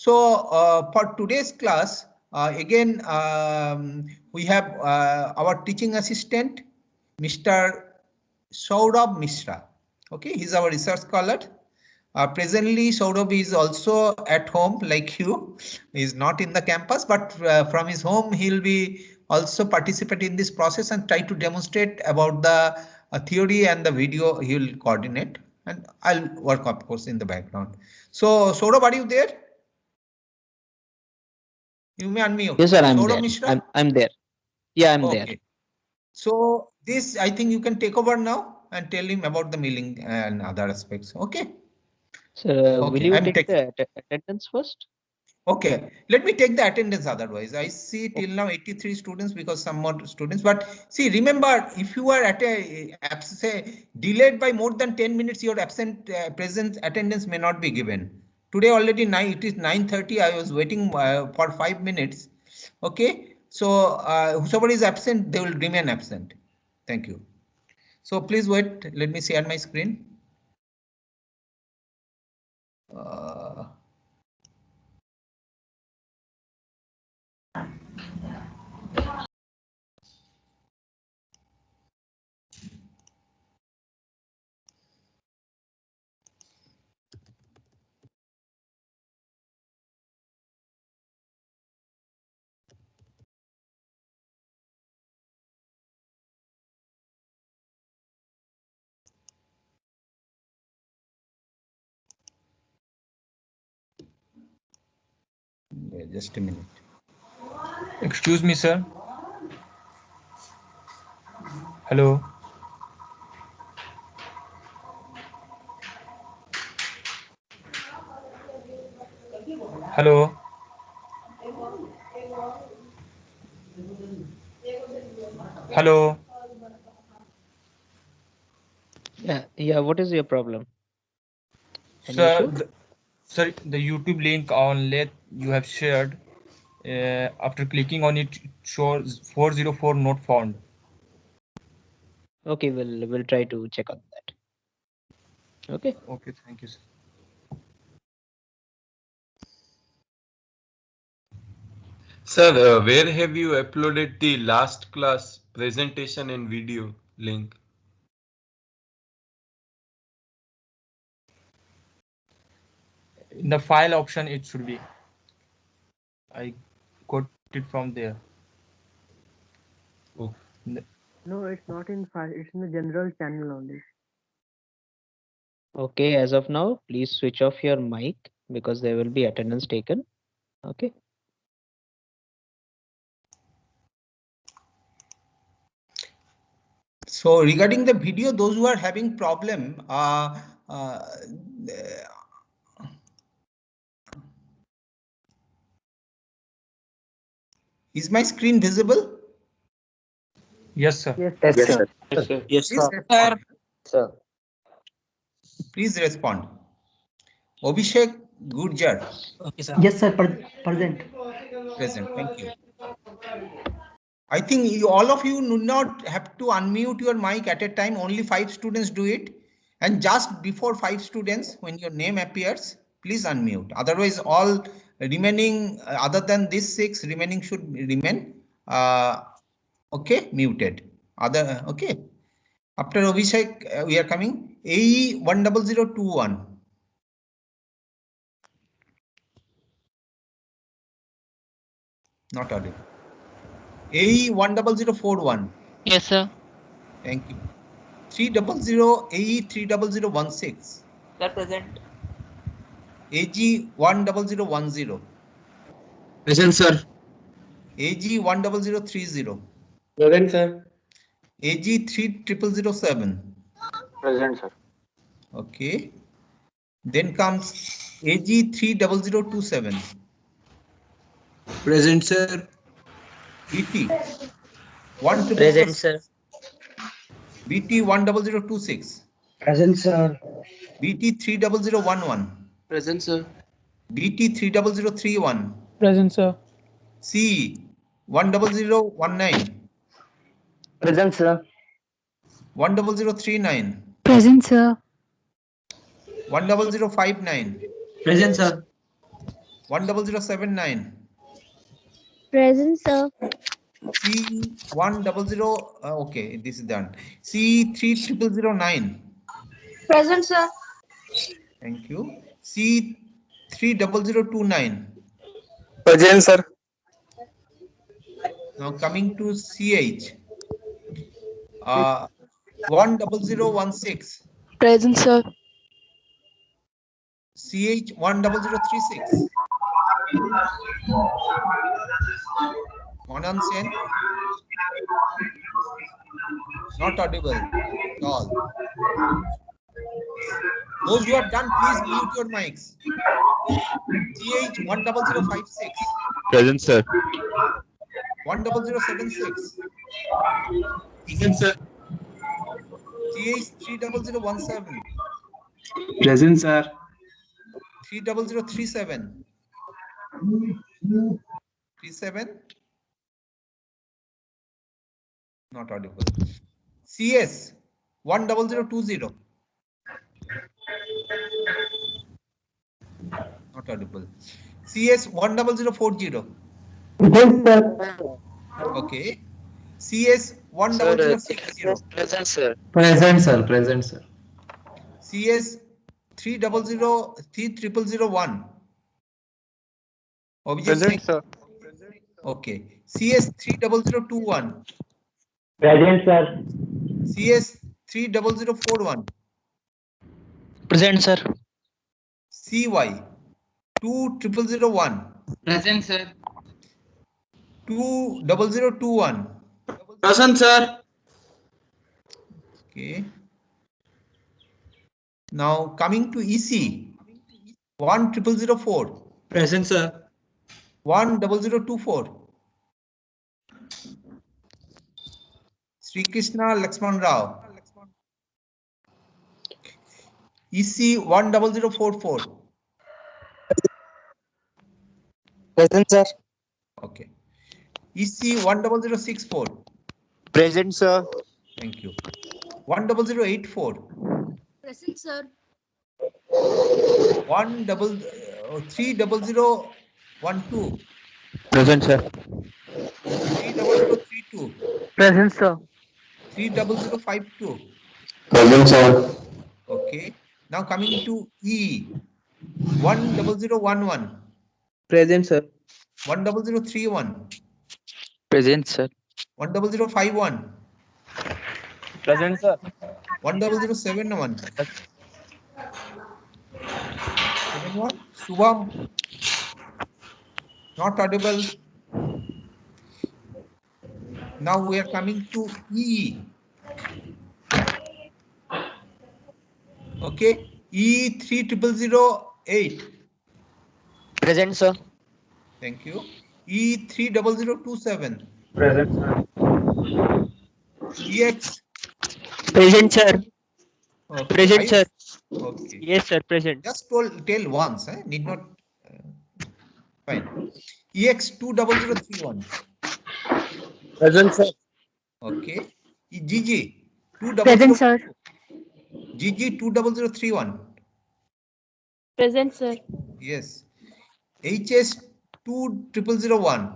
So for today's class, again, we have our teaching assistant, Mr. Saurabh Mishra. Okay, he's our research scholar. Presently, Saurabh is also at home like you. He's not in the campus, but from his home, he'll be also participate in this process and try to demonstrate about the theory and the video he will coordinate. And I'll work, of course, in the background. So, Saurabh, are you there? You may unmute. Yes, sir, I'm Saurabh there. Mishra? I'm there. Yeah, I'm there. Okay. So this, I think you can take over now and tell him about the mailing and other aspects. Okay. So, will Okay, you I'm take taking. the attendance first? Okay, let me take the attendance otherwise. I see till now 83 students because some more students. But see, remember, if you are at a say delayed by more than 10 minutes, your absent presence attendance may not be given. Today already it is 9:30. I was waiting for 5 minutes. Okay, so whoever is absent, they will remain absent. Thank you. So please wait. Let me share my screen. Yeah, just a minute. Excuse me, sir. Hello. Hello. Hello. Yeah. What is your problem? Any Sir, issue? sir, the YouTube link on let you have shared. After clicking on it, it shows 404 not found. Okay, we'll try to check on that. Okay. Okay, thank you, sir. Sir, where have you uploaded the last class presentation and video link? In the file option, it should be. I got it from there. Oh. No, it's not in file. It's in the general channel only. Okay, as of now, please switch off your mic because there will be attendance taken. Okay. So regarding the video, those who are having problem, is my screen visible? Yes, sir. Yes, Yes, sir. Yes, please respond. Sir. Please respond. Abhishek Gurjar. Yes, sir. Present. Present. Thank you. I think all of you do not have to unmute your mic at a time. Only 5 students do it. And just before 5 students, when your name appears, please unmute. Otherwise, all remaining, other than these 6, remaining should remain, okay, muted. Okay. After Abhishek, we are coming. AE 10021. Not audible. AE 10041. Yes, sir. Thank you. 300 AE 30016. Sir, present. AG 10010. Present, sir. AG 10030. Present, sir. AG 3007. Present, sir. Okay. Then comes AG 30027. Present, sir. BT 100. Present, sir. BT 10026. Present, sir. BT 30011. Present, sir. BT 30031. Present, sir. C 10019. Present, sir. 10039. Present, sir. 10059. Present, sir. 10079. Present, sir. C100. Okay, this is done. C3009. Present, sir. Thank you. C30029. Present, sir. Now coming to CH. 10016. Present, sir. CH 10036. Manan Sen. Not audible at all. Those who have done, please mute your mics. CH 10056. Present, sir. 10076. Present, sir. CH 30017. Present, sir. 30037. 37. Not audible. CS 10020. Not audible. CS 10040. Okay. CS 10060. Present, sir. Present, sir. Present, sir. CS 3001. Present, sir. Okay. CS 30021. Present, sir. CS 30041. Present, sir. CY 20001. Present, sir. 20021. Present, sir. Okay. Now coming to EC 10004. Present, sir. 10024. Sri Krishna Lakshman Rao. EC 10044. Present, sir. Okay. EC 10064. Present, sir. Thank you. 10084. Present, sir. 3012. Present, sir. 30032. Present, sir. 30052. Present, sir. Okay. Now coming to E 10011. Present, sir. 10031. Present, sir. 10051. Present, sir. 10071. 71. Subham. Not audible. Now we are coming to E. Okay. E 3008. Present, sir. Thank you. E 30027. Present, sir. EX. Present, sir. Okay. Present, sir. Okay. Yes, sir. Present. Just tell once. Need not. Fine. EX 20031. Present, sir. Okay. GG 200. Present, sir. GG 20031. Present, sir. Yes. HS 20001.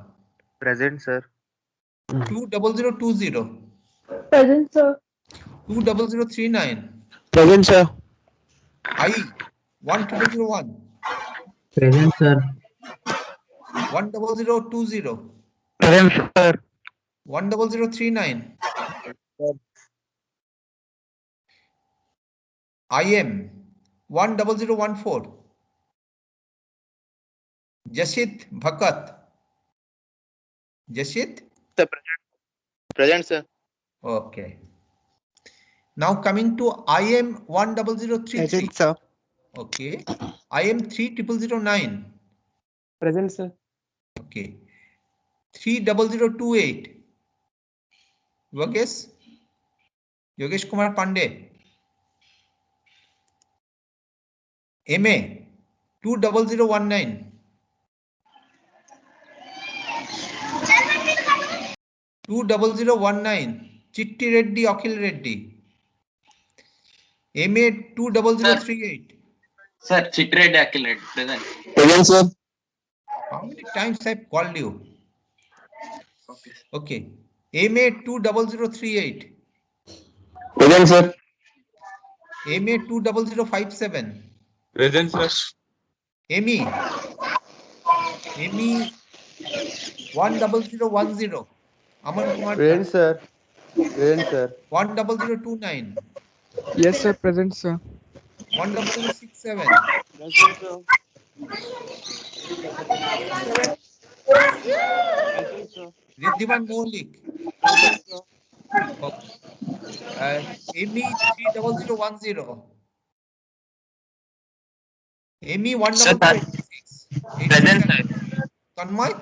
Present, sir. 20020. Present, sir. 20039. Present, sir. I 1001. Present, sir. 10020. Present, sir. 10039. IM 10014. Jashit Bhakat. Jashit? Present, sir. Okay. Now coming to IM 10033. sir. Okay. IM 3009. Present, sir. Okay. 30028. Yogesh? Yogesh Kumar Pandey. MA 20019. 20019. Chitti Reddy, Akhil Reddy. MA 20038. Sir, Chitred Akil, present. Present, sir. How many times I've called you? Okay. MA 20038. Present, sir. MA 20057. Present, sir. ME 10010. Aman Kumar Present, sir. Present, sir. 10029. Yes, sir. Present, sir. 10067. Present, sir. Present, sir. Riddhiman Maulik. Present, sir. ME 30010. ME Sir. 12286. Present, sir. Tanmay?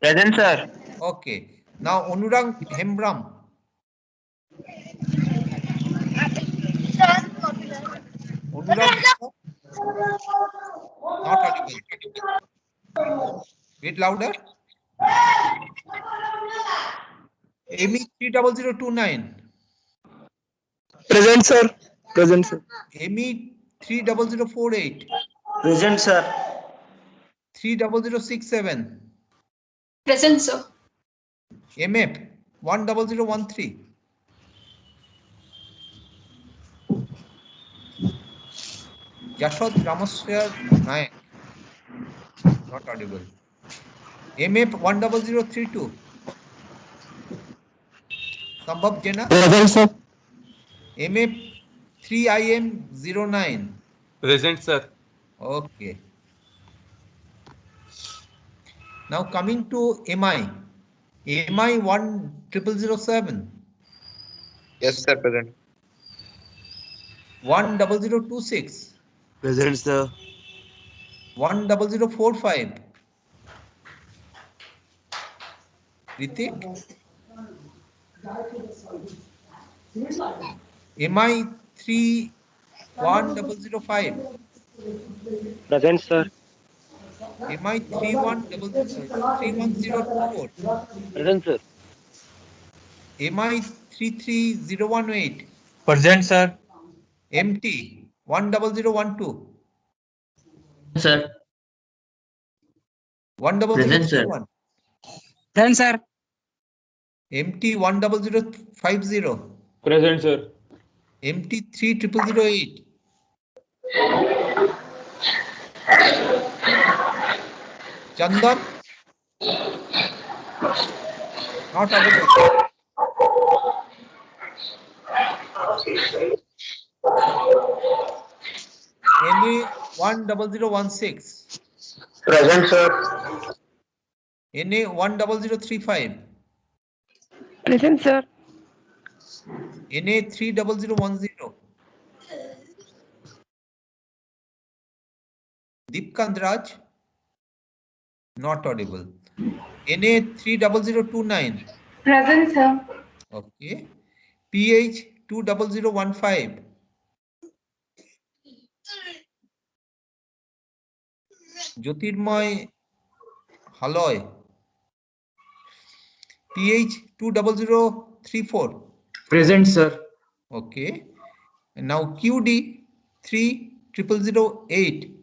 Present, sir. Okay. Now Anurang Hembram. Anurang Hembram? Not audible. Bit louder. ME 30029. Present, sir. Present, sir. ME 30048. Present, sir. 30067. Present, sir. MF 10013. Yashod Ramaswar Nayak. Not audible. MF 10032. Sambhav Jena. Present, sir. MF 3IM09. Present, sir. Okay. Now coming to MI. MI 10007. Yes, sir. Present. 10026. Present, sir. 10045. Ritik. MI 31005. Present, sir. MI 31024. Present, sir. MI 33018. Present, sir. MT 10012. Sir. 10031. Present, sir. MT 10050. Present, sir. MT 3008. Chandan. Not audible. NA 10016. Present, sir. NA 10035. Present, sir. NA 30010. Deepkand Raj. Not audible. NA 30029. Present, sir. Okay. PH 20015. Jyotirmoy Haloy. PH 20034. Present, sir. Okay. And now QD 3008.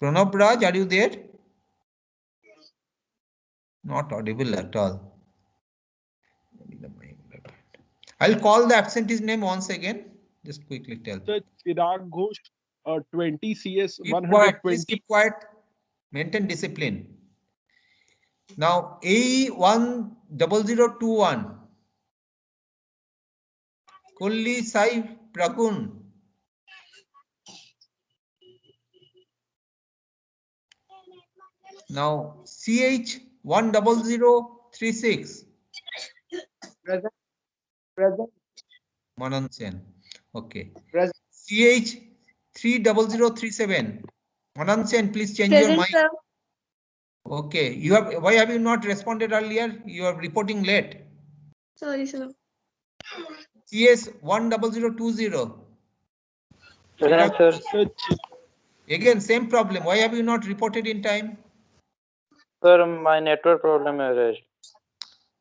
Pranab Raj, are you there? Not audible at all. I'll call the absentee's name once again. Just quickly tell. Sir, Chirag Ghosh, 20 CS Keep quiet. 120. Please keep quiet. Maintain discipline. Now AE 10021. Kolli Sai Pragun. Now CH 10036. Present. Present. Manan Sen. Okay. Present. CH 30037. Manan Sen, please change your Present, mic. sir. Okay. You have. Why have you not responded earlier? You are reporting late. Sorry, sir. CS 10020. Present, sir. Sir, Again, same problem. Why have you not reported in time? Sir, my network problem is.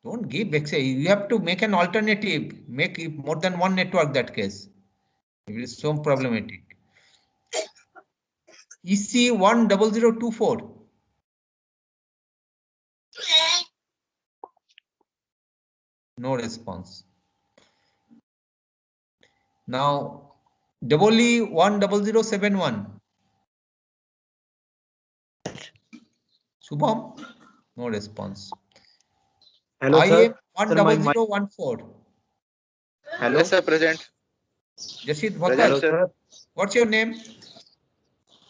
Don't give vexation. You have to make an alternative. Make more than one network that case. It is so problematic. EC 10024. No response. Now EE 10071. Shubham, no response. Hello, IM sir. 10014. Hello. Yes, sir, present. Jasid Present, Bhakat. sir. What's your name?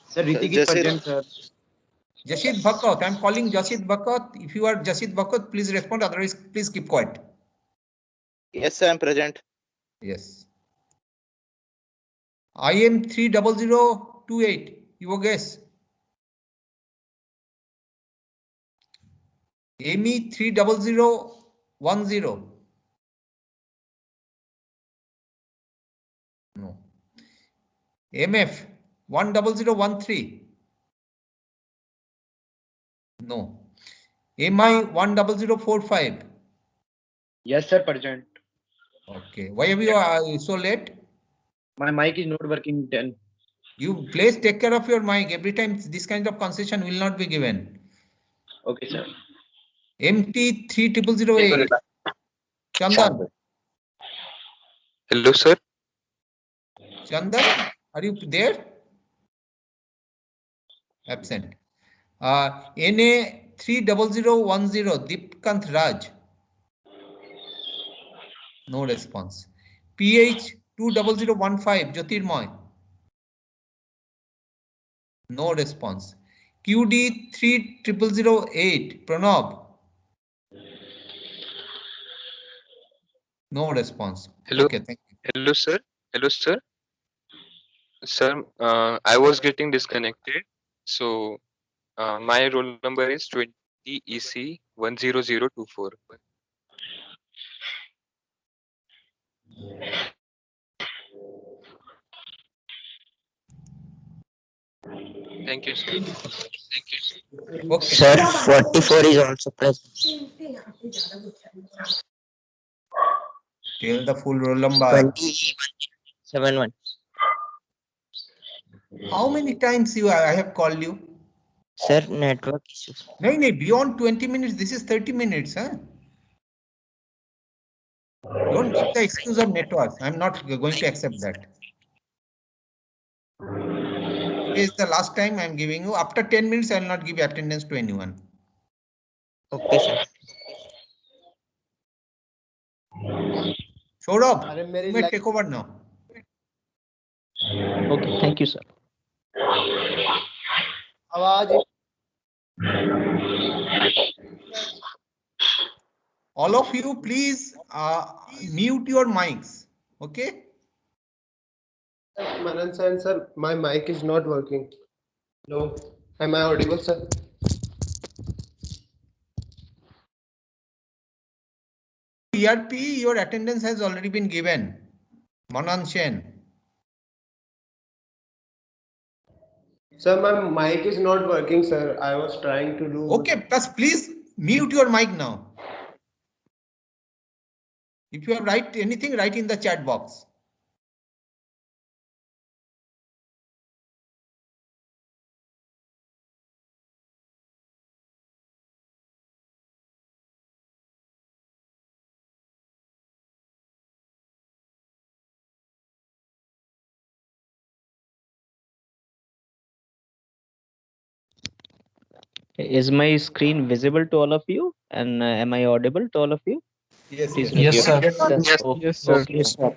Sir, Ritik is Jasid. present, sir. Jasid Bhakat. I'm calling Jasid Bhakat. If you are Jasid Bhakat, please respond. Otherwise, please keep quiet. Yes, sir, I'm present. Yes. IM 30028. Your guess. ME 30010. No. MF 10013. No. MI 10045. Yes, sir, present. Okay. Why have you so late? My mic is not working then. You please take care of your mic. Every time this kind of concession will not be given. Okay, sir. MT 3008. Chandan. Hello, sir. Chandan, are you there? Absent. NA 30010. Deepkant Raj. No response. PH 20015. Jyotirmoy. No response. QD 3008. Pranav. No response. Hello. Okay, thank you. Hello, sir. Hello, sir. Sir, I was getting disconnected. So my roll number is 20 EC 10024. Thank you, sir. Thank you, sir. Okay. Sir, 44 is also present. Tell the full roll number. 71. How many times I have called you? Sir, network issues. No, beyond 20 minutes. This is 30 minutes. Huh? Don't give the excuse of network. I'm not going to accept that. Today is the last time I'm giving you. After 10 minutes, I will not give attendance to anyone. Okay, sir. Saurabh, you may take over now. Okay, thank you, sir. All of you, please mute your mics. Okay. Manan sir, my mic is not working. No. Am I audible, sir? ERP, your attendance has already been given. Manan Shen. Sir, my mic is not working, sir. I was trying to do. Okay, please mute your mic now. If you have write anything, write in the chat box. Is my screen visible to all of you? And am I audible to all of you? Yes, Please yes. Yes, sir. Yes, Yes, sir. okay, fine.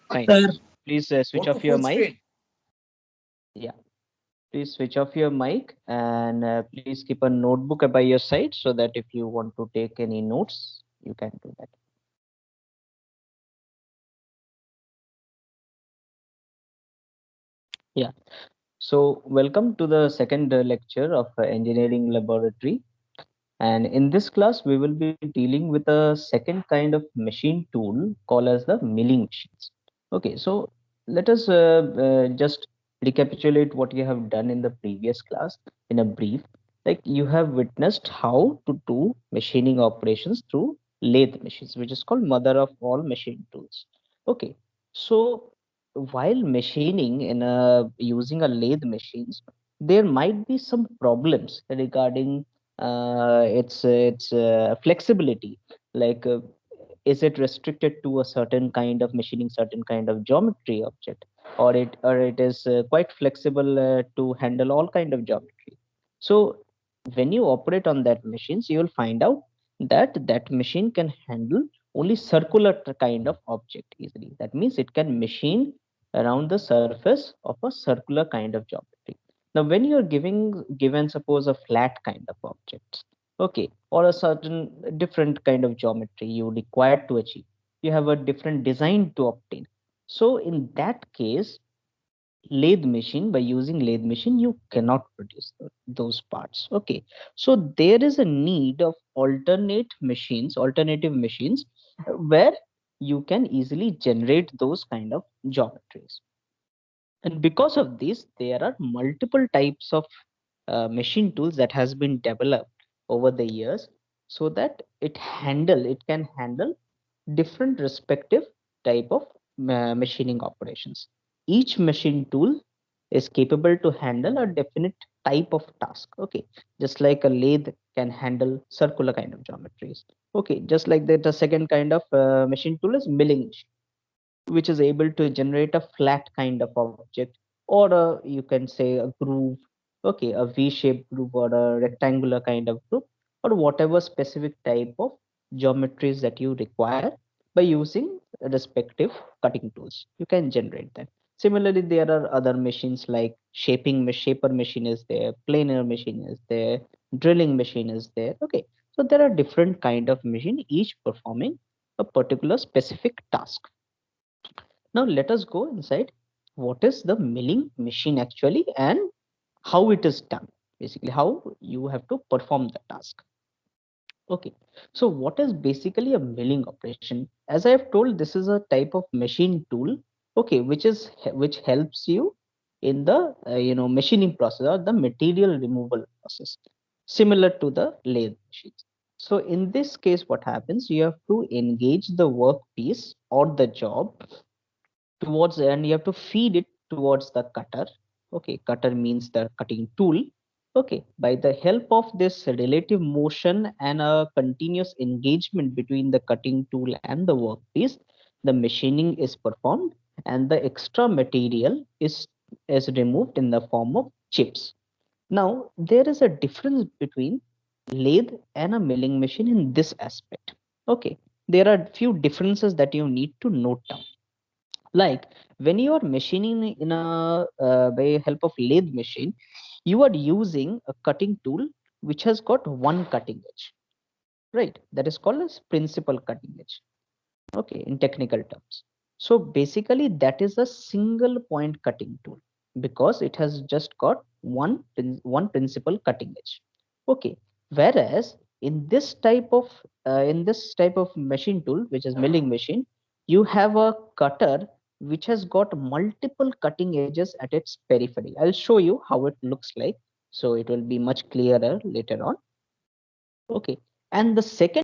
Fine. Sir. Please switch Go to off your full mic. screen. Yeah. Please switch off your mic and please keep a notebook by your side so that if you want to take any notes, you can do that. Yeah. So welcome to the second lecture of engineering laboratory. And in this class, we will be dealing with a second kind of machine tool called as the milling machines. Okay, so let us just recapitulate what you have done in the previous class in a brief. Like you have witnessed how to do machining operations through lathe machines, which is called mother of all machine tools. Okay, so while machining in using a lathe machines, there might be some problems regarding its flexibility. Like, is it restricted to a certain kind of machining, certain kind of geometry object, or it is quite flexible to handle all kind of geometry. So when you operate on that machines, you will find out that that machine can handle only circular kind of object easily. That means it can machine around the surface of a circular kind of geometry. Now, when you're given suppose a flat kind of object, okay, or a certain different kind of geometry you require to achieve, you have a different design to obtain. So in that case, lathe machine, by using lathe machine, you cannot produce those parts. Okay, so there is a need of alternative machines where you can easily generate those kind of geometries. And because of this, there are multiple types of machine tools that has been developed over the years, so that it can handle different respective type of machining operations. Each machine tool is capable to handle a definite type of task. Okay, just like a lathe can handle circular kind of geometries. Okay, just like that, the second kind of machine tool is milling machine, which is able to generate a flat kind of object, or you can say a groove. Okay, a v-shaped groove or a rectangular kind of groove, or whatever specific type of geometries that you require. By using respective cutting tools, you can generate that. Similarly, there are other machines like shaper machine is there, planer machine is there, drilling machine is there. Okay, so there are different kind of machine, each performing a particular specific task. Now let us go inside what is the milling machine actually, and how it is done. Basically, how you have to perform the task. Okay, so what is basically a milling operation? As I have told, this is a type of machine tool, okay, which helps you in the machining process or the material removal process, similar to the lathe machines. So in this case, what happens? You have to engage the workpiece or the job towards, and you have to feed it towards the cutter. Okay, cutter means the cutting tool. Okay, by the help of this relative motion and a continuous engagement between the cutting tool and the workpiece, the machining is performed, and the extra material is removed in the form of chips. Now there is a difference between lathe and a milling machine in this aspect. Okay, there are few differences that you need to note down. Like, when you are machining in a by help of lathe machine, you are using a cutting tool which has got one cutting edge, right? That is called as principal cutting edge, okay, in technical terms. So basically that is a single point cutting tool, because it has just got one principal cutting edge. Okay, whereas in this type of machine tool, which is milling machine, you have a cutter which has got multiple cutting edges at its periphery. I'll show you how it looks like, so it will be much clearer later on. Okay, and the second